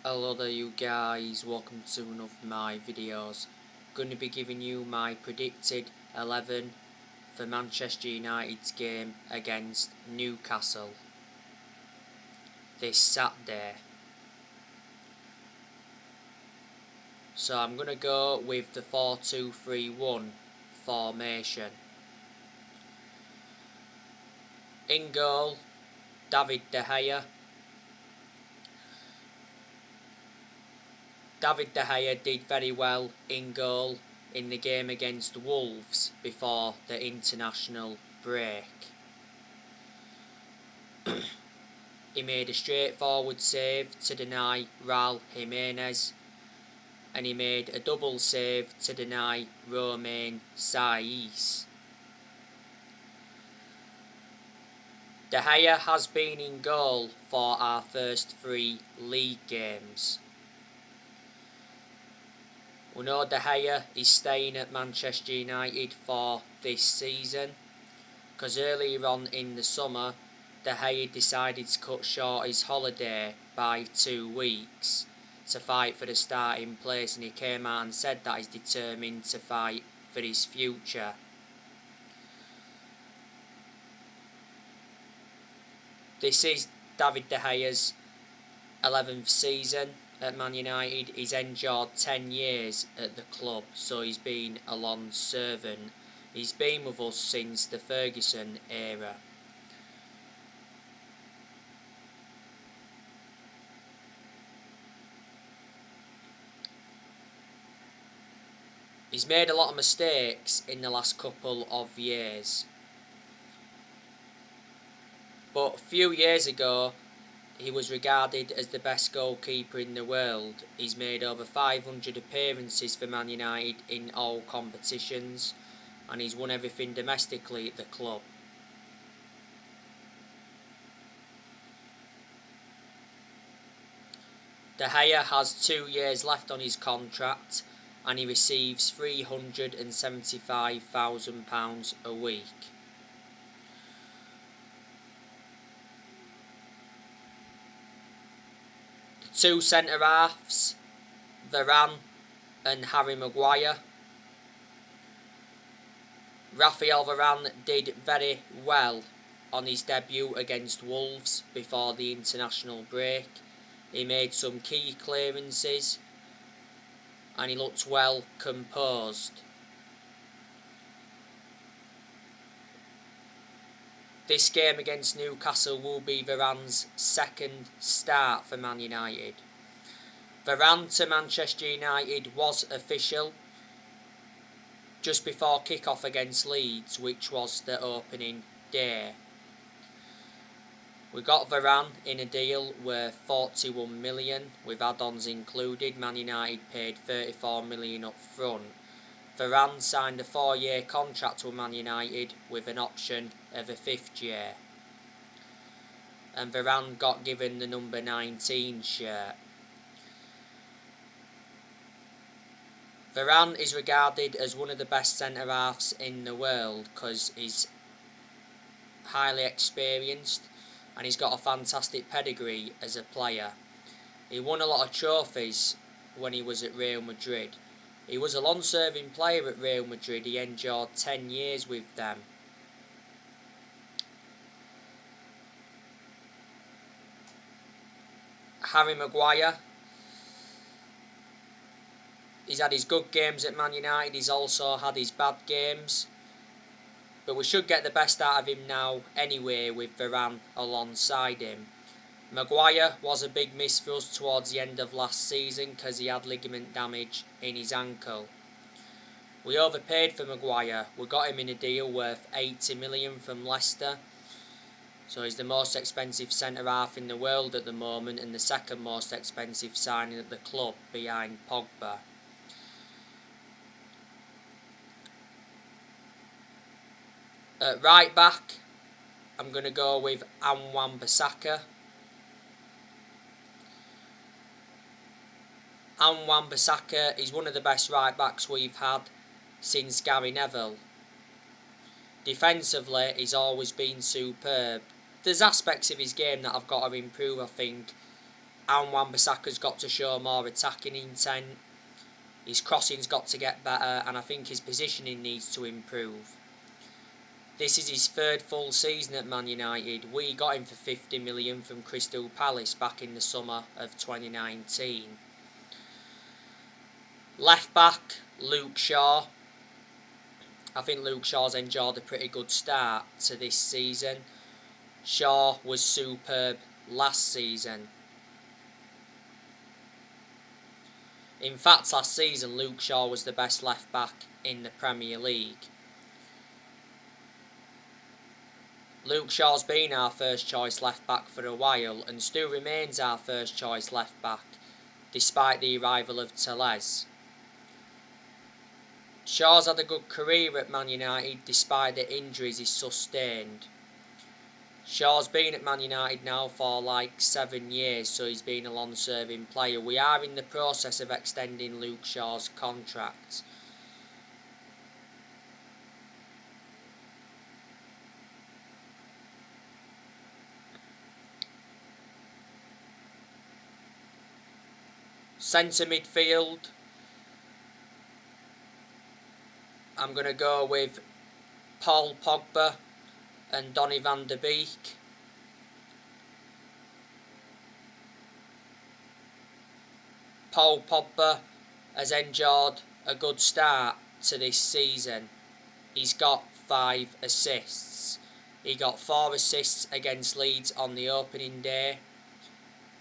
Hello there you guys, welcome to another of my videos. Going to be giving you my predicted 11 for Manchester United's game against Newcastle this Saturday. So I'm going to go with the 4-2-3-1 formation. In goal, David De Gea. David De Gea did very well in goal in the game against Wolves before the international break. He made a straightforward save to deny Raul Jimenez, and he made a double save to deny Romain Saiz. De Gea has been in goal for our first 3 league games. We know De Gea is staying at Manchester United for this season, because earlier on in the summer De Gea decided to cut short his holiday by 2 weeks to fight for the starting place, and he came out and said that he's determined to fight for his future. This is David De Gea's 11th season at Man United. He's endured 10 years at the club, so he's been a long servant. He's been with us since the Ferguson era. He's made a lot of mistakes in the last couple of years, but a few years ago he was regarded as the best goalkeeper in the world. He's made over 500 appearances for Man United in all competitions, and he's won everything domestically at the club. De Gea has 2 years left on his contract, and he receives £375,000 a week. The 2 centre-halves, Varane and Harry Maguire. Raphael Varane did very well on his debut against Wolves before the international break. He made some key clearances and he looked well composed. This game against Newcastle will be Varane's second start for Man United. Varane to Manchester United was official just before kick-off against Leeds, which was the opening day. We got Varane in a deal worth 41 million with add-ons included. Man United paid 34 million up front. Varane signed a 4-year contract with Man United with an option of a 5th year. And Varane got given the number 19 shirt. Varane is regarded as one of the best centre-halves in the world because he's highly experienced and he's got a fantastic pedigree as a player. He won a lot of trophies when he was at Real Madrid. He was a long-serving player at Real Madrid. He endured 10 years with them. Harry Maguire, he's had his good games at Man United. He's also had his bad games. But we should get the best out of him now anyway with Varane alongside him. Maguire was a big miss for us towards the end of last season because he had ligament damage in his ankle. We overpaid for Maguire. We got him in a deal worth 80 million from Leicester. So he's the most expensive centre-half in the world at the moment and the second most expensive signing at the club behind Pogba. At right back, I'm going to go with Wan-Bissaka. Wan-Bissaka is one of the best right backs we've had since Gary Neville. Defensively, he's always been superb. There's aspects of his game that I've got to improve, I think. and Wan-Bissaka's got to show more attacking intent. His crossing's got to get better, and I think his positioning needs to improve. This is his third full season at Man United. We got him for 50 million from Crystal Palace back in the summer of 2019. Left back, Luke Shaw. I think Luke Shaw's enjoyed a pretty good start to this season. Shaw was superb last season. In fact, last season Luke Shaw was the best left back in the Premier League. Luke Shaw's been our first choice left back for a while and still remains our first choice left back, despite the arrival of Tellez. Shaw's had a good career at Man United despite the injuries he's sustained. Shaw's been at Man United now for like 7 years, so he's been a long-serving player. We are in the process of extending Luke Shaw's contract. Centre midfield, I'm going to go with Paul Pogba and Donny van de Beek. Paul Pogba has enjoyed a good start to this season. He's got 5 assists. He got 4 assists against Leeds on the opening day,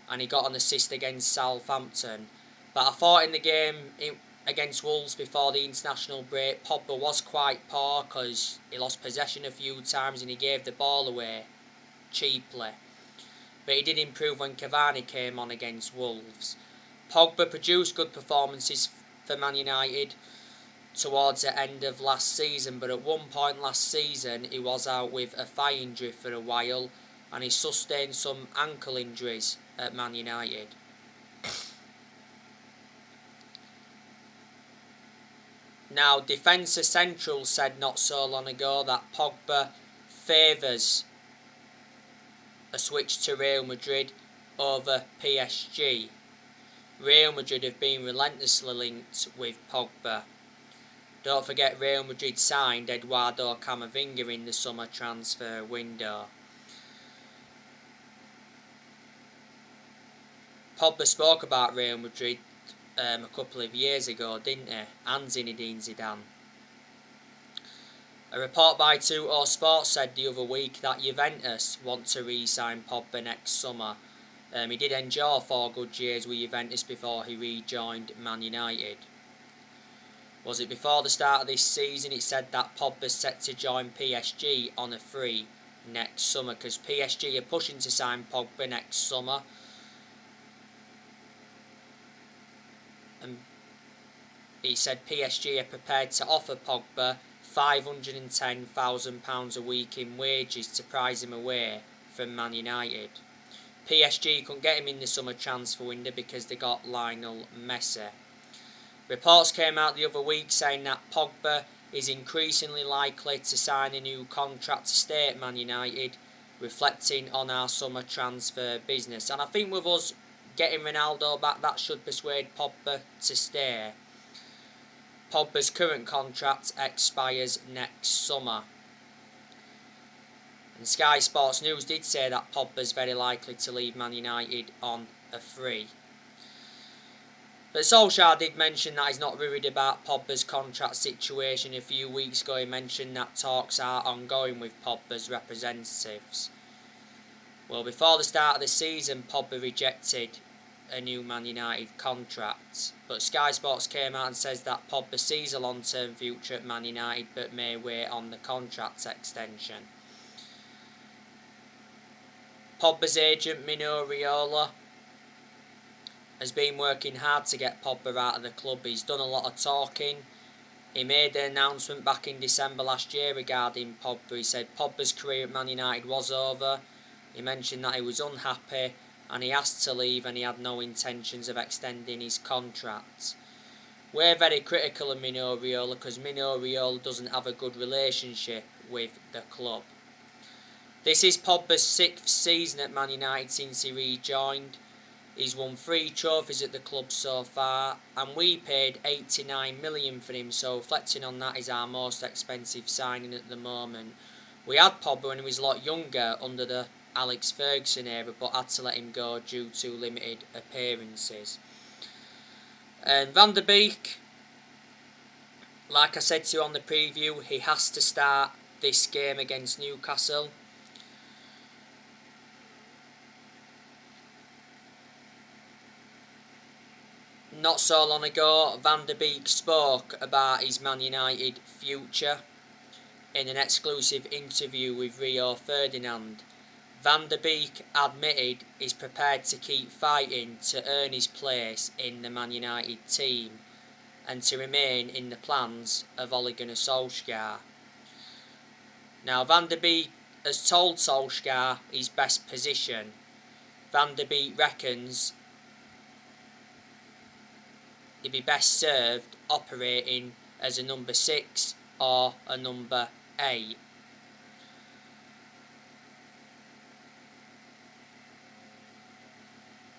and he got an assist against Southampton. But I thought in the game against Wolves before the international break, Pogba was quite poor because he lost possession a few times and he gave the ball away cheaply. But he did improve when Cavani came on against Wolves. Pogba produced good performances for Man United towards the end of last season, but at one point last season he was out with a thigh injury for a while and he sustained some ankle injuries at Man United. Now, Defensa Central said not so long ago that Pogba favours a switch to Real Madrid over PSG. Real Madrid have been relentlessly linked with Pogba. Don't forget Real Madrid signed Eduardo Camavinga in the summer transfer window. Pogba spoke about Real Madrid a couple of years ago, didn't he? And Zinedine Zidane. A report by 2O Sports said the other week that Juventus want to re-sign Pogba next summer. He did enjoy 4 good years with Juventus before he rejoined Man United. Was it before the start of this season? It said that Pogba's set to join PSG on a free next summer, because PSG are pushing to sign Pogba next summer. And he said PSG are prepared to offer Pogba £510,000 a week in wages to prize him away from Man United. PSG couldn't get him in the summer transfer window because they got Lionel Messi. Reports came out the other week saying that Pogba is increasingly likely to sign a new contract to stay at Man United, reflecting on our summer transfer business. And I think with us getting Ronaldo back, that should persuade Pogba to stay. Pogba's current contract expires next summer. And Sky Sports News did say that Pogba's very likely to leave Man United on a free. But Solskjaer did mention that he's not worried about Pogba's contract situation. A few weeks ago he mentioned that talks are ongoing with Pogba's representatives. Well, before the start of the season, Pogba rejected a new Man United contract. But Sky Sports came out and says that Pogba sees a long-term future at Man United but may wait on the contract extension. Pogba's agent, Mino Raiola, has been working hard to get Pogba out of the club. He's done a lot of talking. He made an announcement back in December last year regarding Pogba. He said Pogba's career at Man United was over. He mentioned that he was unhappy and he asked to leave and he had no intentions of extending his contract. We're very critical of Mino Raiola because Mino Raiola doesn't have a good relationship with the club. This is Pogba's 6th season at Man United since he rejoined. He's won 3 trophies at the club so far, and we paid 89 million for him, so reflecting on that, is our most expensive signing at the moment. We had Pogba when he was a lot younger under the Alex Ferguson era, but had to let him go due to limited appearances. And Van der Beek, like I said to you on the preview, he has to start this game against Newcastle. Not so long ago, Van der Beek spoke about his Man United future in an exclusive interview with Rio Ferdinand. Van der Beek admitted he's prepared to keep fighting to earn his place in the Man United team and to remain in the plans of Ole Gunnar Solskjaer. Now, Van der Beek has told Solskjaer his best position. Van der Beek reckons he'd be best served operating as a number 6 or a number 8.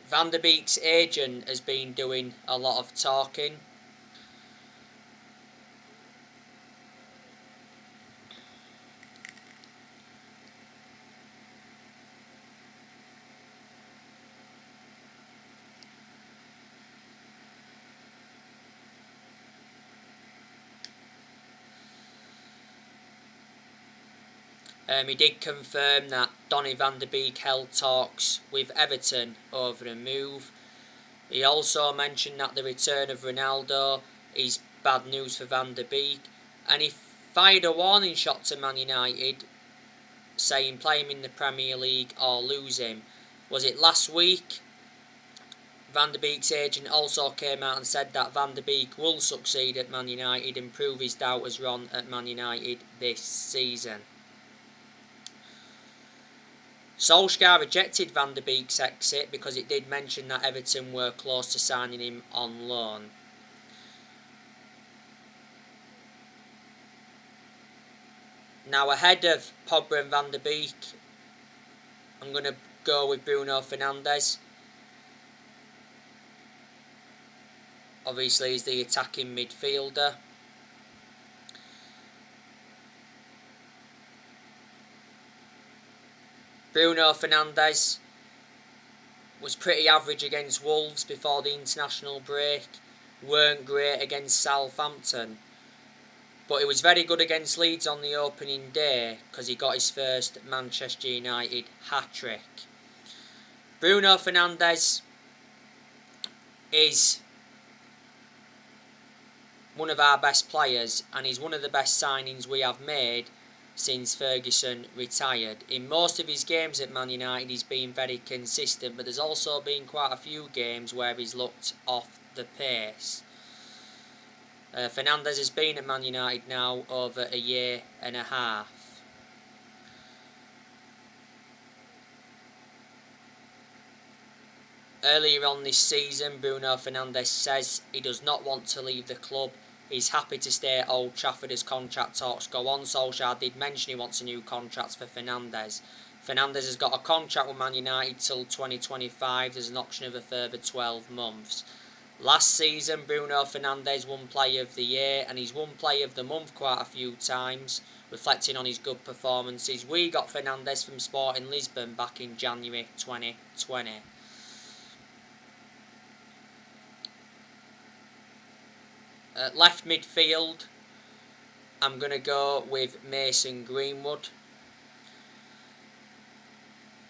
Van der Beek's agent has been doing a lot of talking. He did confirm that Donny van der Beek held talks with Everton over a move. He also mentioned that the return of Ronaldo is bad news for Van der Beek, and he fired a warning shot to Man United, saying play him in the Premier League or lose him. Was it last week? Van der Beek's agent also came out and said that Van der Beek will succeed at Man United and prove his doubters wrong at Man United this season. Solskjaer rejected Van der Beek's exit because it did mention that Everton were close to signing him on loan. Now, ahead of Pogba and Van der Beek, I'm going to go with Bruno Fernandez. Obviously, he's the attacking midfielder. Bruno Fernandez was pretty average against Wolves before the international break, weren't great against Southampton, but he was very good against Leeds on the opening day because he got his first Manchester United hat-trick. Bruno Fernandez is one of our best players, and he's one of the best signings we have made since Ferguson retired. In most of his games at Man United, he's been very consistent, but there's also been quite a few games where he's looked off the pace. Fernandez has been at Man United now over a year and a half. Earlier on this season, Bruno Fernandez says he does not want to leave the club. He's happy to stay at Old Trafford as contract talks go on. Solskjaer did mention he wants a new contract for Fernandez. Fernandez has got a contract with Man United till 2025. There's an option of a further 12 months. Last season, Bruno Fernandez won Player of the Year, and he's won Player of the Month quite a few times, reflecting on his good performances. We got Fernandez from Sporting Lisbon back in January 2020. At left midfield, I'm going to go with Mason Greenwood.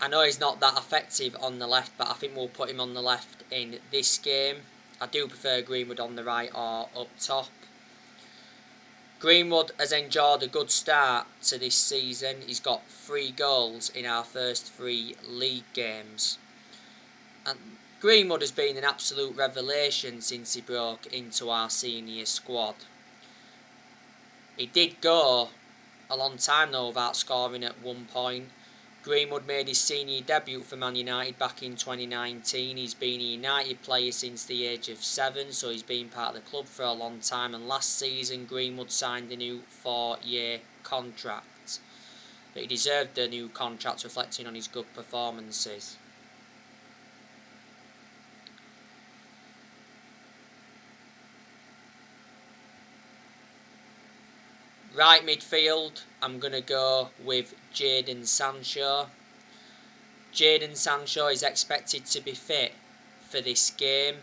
I know he's not that effective on the left, but I think we'll put him on the left in this game. I do prefer Greenwood on the right or up top. Greenwood has enjoyed a good start to this season. He's got 3 goals in our first 3 league games. And Greenwood has been an absolute revelation since he broke into our senior squad. He did go a long time though without scoring at one point. Greenwood made his senior debut for Man United back in 2019. He's been a United player since the age of 7, so he's been part of the club for a long time. And last season, Greenwood signed a new 4-year contract. But he deserved the new contract, reflecting on his good performances. Right midfield, I'm going to go with Jadon Sancho. Jadon Sancho is expected to be fit for this game.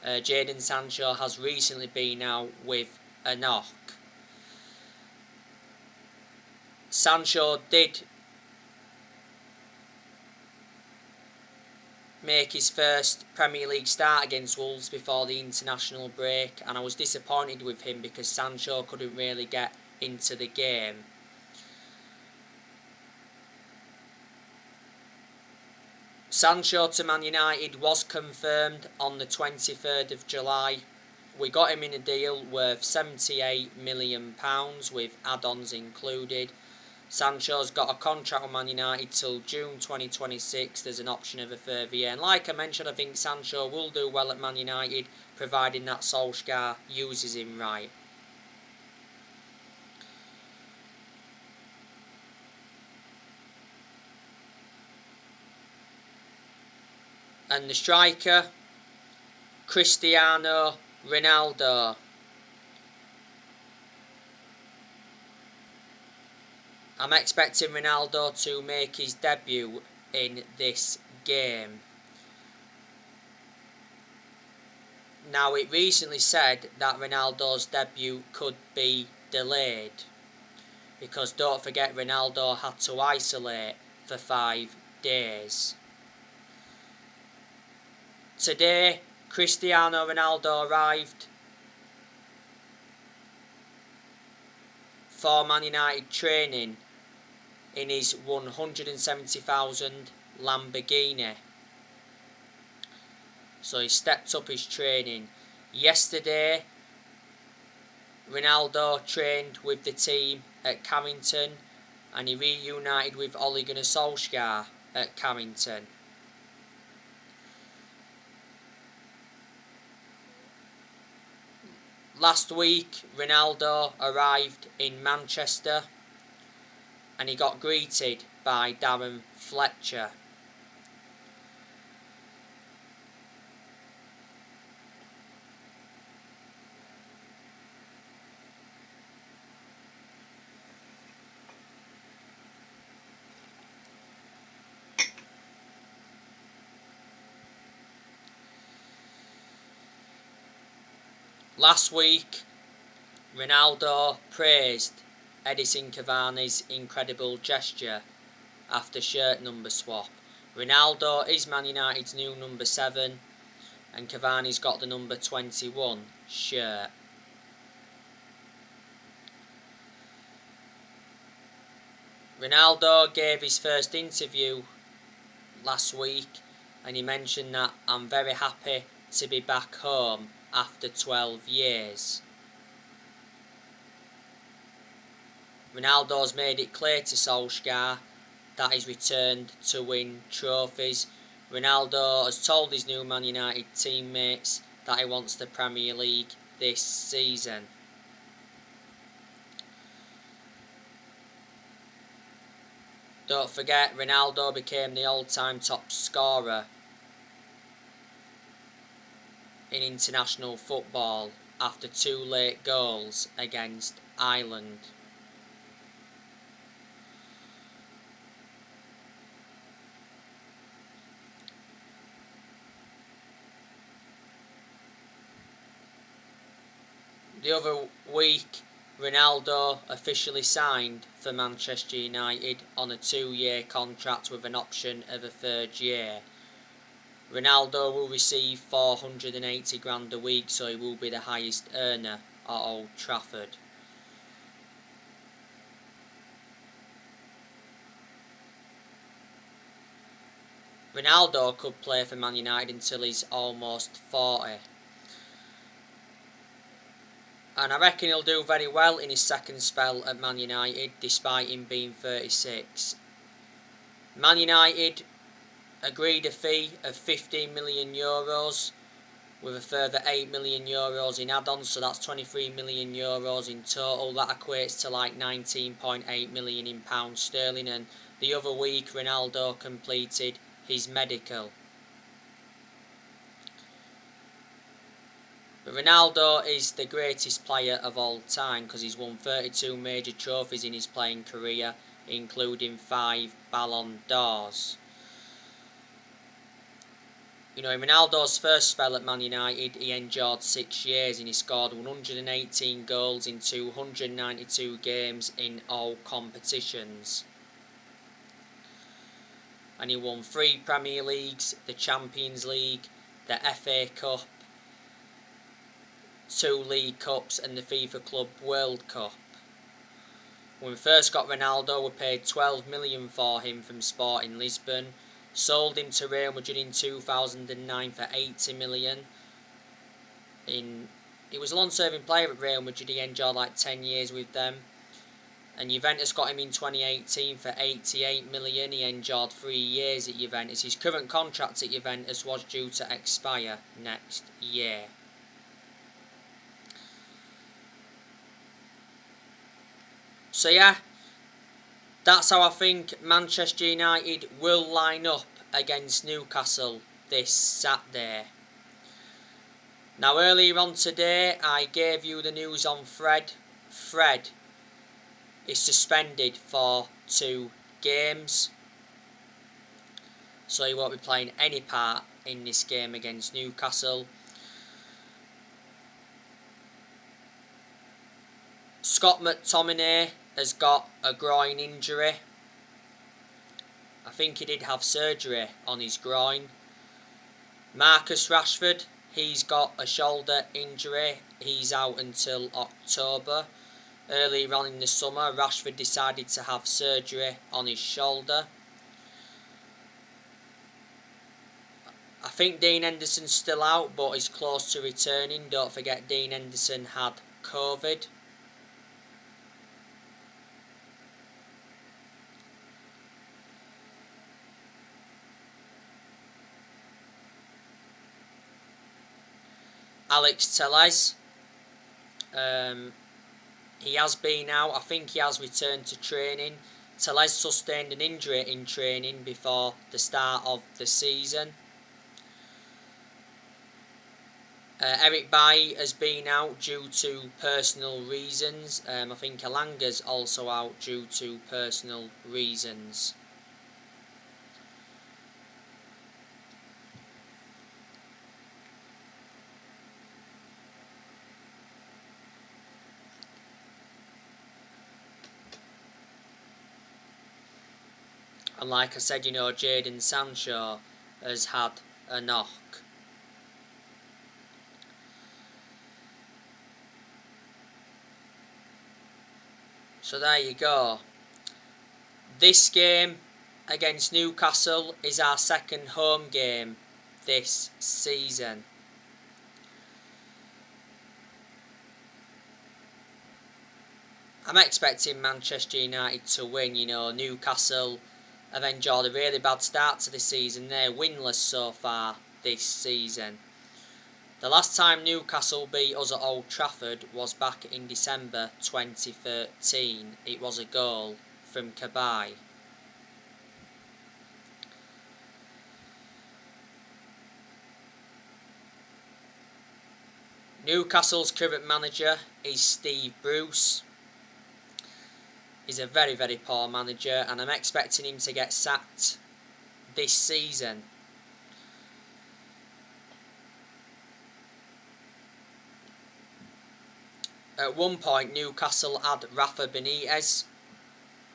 Jadon Sancho has recently been out with a knock. Sancho did make his first Premier League start against Wolves before the international break, and I was disappointed with him because Sancho couldn't really get into the game. Sancho to Man United was confirmed on the 23rd of July. We got him in a deal worth £78 million with add-ons included. Sancho's got a contract with Man United till June 2026. There's an option of a further year. And like I mentioned, I think Sancho will do well at Man United, providing that Solskjaer uses him right. And the striker, Cristiano Ronaldo. I'm expecting Ronaldo to make his debut in this game. Now, it recently said that Ronaldo's debut could be delayed, because don't forget Ronaldo had to isolate for 5 days. Today, Cristiano Ronaldo arrived for Man United training in his 170,000 Lamborghini. So he stepped up his training. Yesterday, Ronaldo trained with the team at Carrington, and he reunited with Ole Gunnar Solskjaer at Carrington. Last week, Ronaldo arrived in Manchester and he got greeted by Darren Fletcher. Last week, Ronaldo praised Edinson Cavani's incredible gesture after shirt number swap. Ronaldo is Man United's new number 7 and Cavani's got the number 21 shirt. Ronaldo gave his first interview last week and he mentioned that I'm very happy to be back home after 12 years. Ronaldo's made it clear to Solskjaer that he's returned to win trophies. Ronaldo has told his new Man United teammates that he wants the Premier League this season. Don't forget, Ronaldo became the all-time top scorer in international football after 2 late goals against Ireland. The other week, Ronaldo officially signed for Manchester United on a 2-year contract with an option of a 3rd year. Ronaldo will receive 480 grand a week, so he will be the highest earner at Old Trafford. Ronaldo could play for Man United until he's almost 40. And I reckon he'll do very well in his second spell at Man United, despite him being 36. Man United agreed a fee of €15 million with a further €8 million in add-ons, so that's €23 million in total. That equates to like £19.8 million in pounds sterling, and the other week Ronaldo completed his medical. But Ronaldo is the greatest player of all time because he's won 32 major trophies in his playing career, including 5 Ballon d'Ors. You know, in Ronaldo's first spell at Man United, he endured 6 years and he scored 118 goals in 292 games in all competitions. And he won 3 Premier Leagues, the Champions League, the FA Cup, 2 League Cups and the FIFA Club World Cup. When we first got Ronaldo, we paid 12 million for him from Sporting Lisbon. Sold him to Real Madrid in 2009 for 80 million. He was a long-serving player at Real Madrid. He enjoyed like 10 years with them. And Juventus got him in 2018 for 88 million. He enjoyed 3 years at Juventus. His current contract at Juventus was due to expire next year. So yeah, that's how I think Manchester United will line up against Newcastle this Saturday. Now earlier on today I gave you the news on Fred. Fred is suspended for 2 games. So he won't be playing any part in this game against Newcastle. Scott McTominay has got a groin injury. I think he did have surgery on his groin. Marcus Rashford, he's got a shoulder injury. He's out until October. Earlier on in the summer, Rashford decided to have surgery on his shoulder. I think Dean Henderson's still out, but he's close to returning. Don't forget Dean Henderson had COVID. Alex Telles, he has been out. I think he has returned to training. Telles sustained an injury in training before the start of the season. Eric Bailly has been out due to personal reasons. I think Elanga's also out due to personal reasons. And like I said, you know, Jadon Sancho has had a knock. So there you go. This game against Newcastle is our second home game this season. I'm expecting Manchester United to win. You know, Newcastle have enjoyed a really bad start to the season. They're winless so far this season. The last time Newcastle beat us at Old Trafford was back in December 2013. It was a goal from Cabaye. Newcastle's current manager is Steve Bruce. He's a very, very poor manager, and I'm expecting him to get sacked this season. At one point, Newcastle had Rafa Benitez,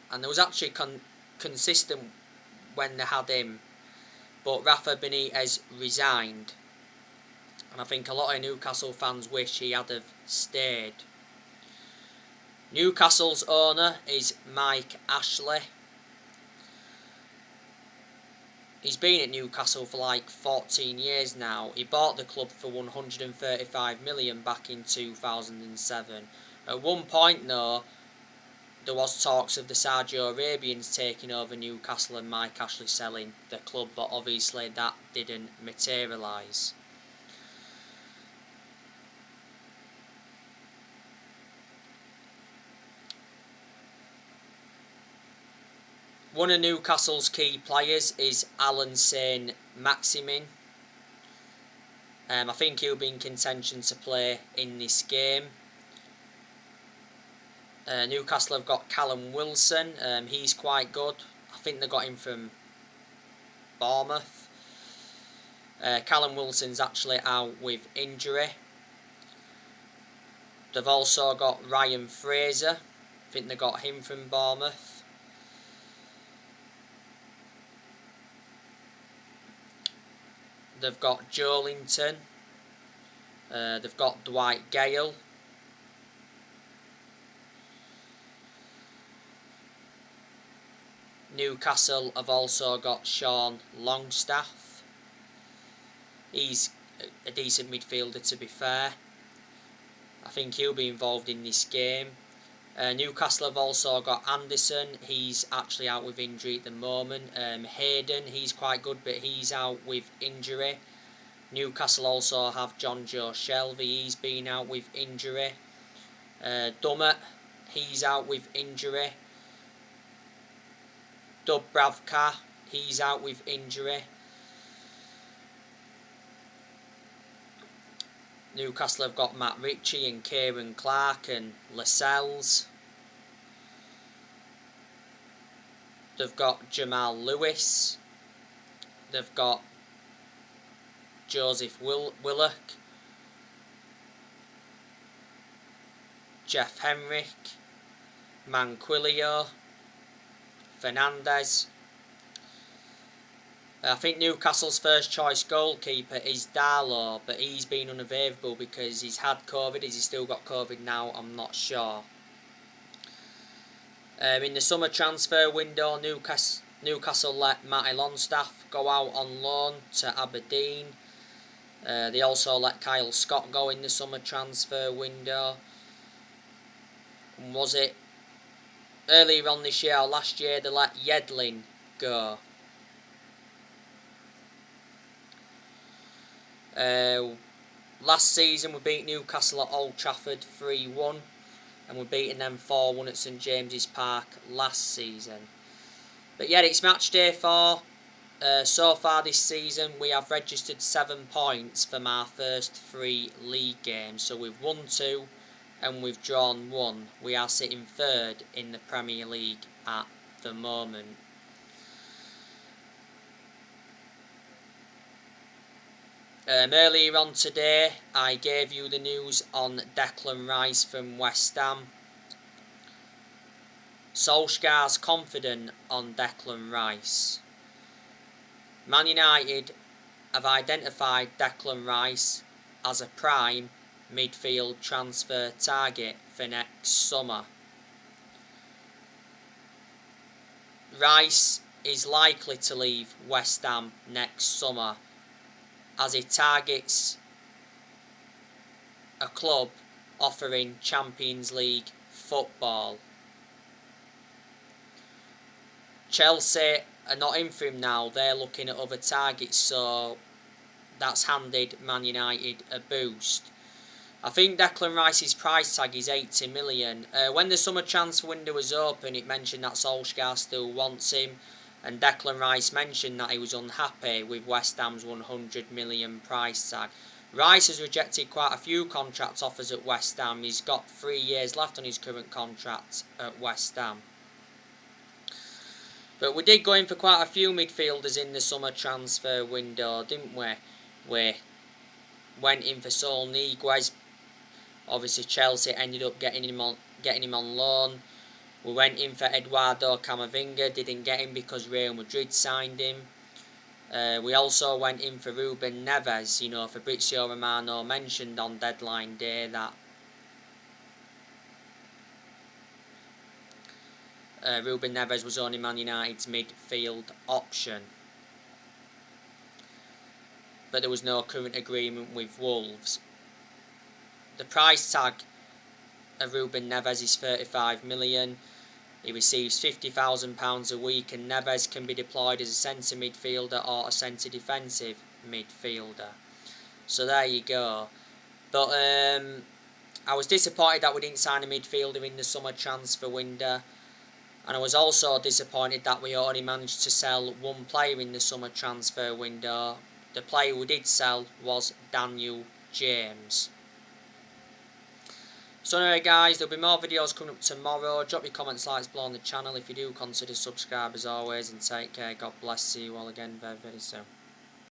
and there was actually consistent when they had him, but Rafa Benitez resigned, and I think a lot of Newcastle fans wish he had have stayed. Newcastle's owner is Mike Ashley. He's been at Newcastle for like 14 years now. He bought the club for 135 million back in 2007. At one point though, there was talks of the Saudi Arabians taking over Newcastle and Mike Ashley selling the club, but obviously that didn't materialise. One of Newcastle's key players is Alan Saint-Maximin. I think he'll be in contention to play in this game. Newcastle have got Callum Wilson. He's quite good. I think they got him from Bournemouth. Callum Wilson's actually out with injury. They've also got Ryan Fraser. I think they got him from Bournemouth. They've got Joelinton. They've got Dwight Gale. Newcastle have also got Sean Longstaff. He's a decent midfielder, to be fair. I think he'll be involved in this game. Newcastle have also got Anderson. He's actually out with injury at the moment. Hayden, he's quite good, but he's out with injury. Newcastle also have John Joe Shelby. He's been out with injury. Dummett, he's out with injury. Dubravka, he's out with injury. Newcastle have got Matt Ritchie and Kieran Clark and Lascelles. They've got Jamal Lewis. They've got Joseph Willock. Jeff Henrick. Manquillo. Fernandez. I think Newcastle's first choice goalkeeper is Darlow, but he's been unavailable because he's had COVID. Has he still got COVID now? I'm not sure. In the summer transfer window, Newcastle let Matty Longstaff go out on loan to Aberdeen. They also let Kyle Scott go in the summer transfer window. And was it earlier on this year or last year they let Yedlin go? Last season we beat Newcastle at Old Trafford 3-1 and we're beating them 4-1 at St James's Park last season. But yeah, it's match day 4. So far this season we have registered 7 points from our first 3 league games. So we've won 2 and we've drawn 1. We are sitting 3rd in the Premier League at the moment. Earlier on today, I gave you the news on Declan Rice from West Ham. Solskjaer's confident on Declan Rice. Man United have identified Declan Rice as a prime midfield transfer target for next summer. Rice is likely to leave West Ham next summer as he targets a club offering Champions League football. Chelsea are not in for him now, they're looking at other targets, so that's handed Man United a boost. I think Declan Rice's price tag is 80 million. When the summer transfer window was open, it mentioned that Solskjaer still wants him, and Declan Rice mentioned that he was unhappy with West Ham's 100 million price tag. Rice has rejected quite a few contract offers at West Ham. He's got 3 years left on his current contract at West Ham. But we did go in for quite a few midfielders in the summer transfer window, didn't we? We went in for Saul Niguez. Obviously Chelsea ended up getting him on loan. We went in for Eduardo Camavinga, didn't get him because Real Madrid signed him. We also went in for Ruben Neves. You know, Fabrizio Romano mentioned on deadline day that Ruben Neves was only Man United's midfield option. But there was no current agreement with Wolves. The price tag of Ruben Neves is 35 million. He receives £50,000 a week, and Neves can be deployed as a centre midfielder or a centre defensive midfielder. So there you go. But I was disappointed that we didn't sign a midfielder in the summer transfer window. And I was also disappointed that we only managed to sell one player in the summer transfer window. the player who did sell was Daniel James. So anyway guys, there'll be more videos coming up tomorrow. Drop your comments, likes below on the channel if you do. Consider subscribe as always, and take care. God bless you all again very, very soon.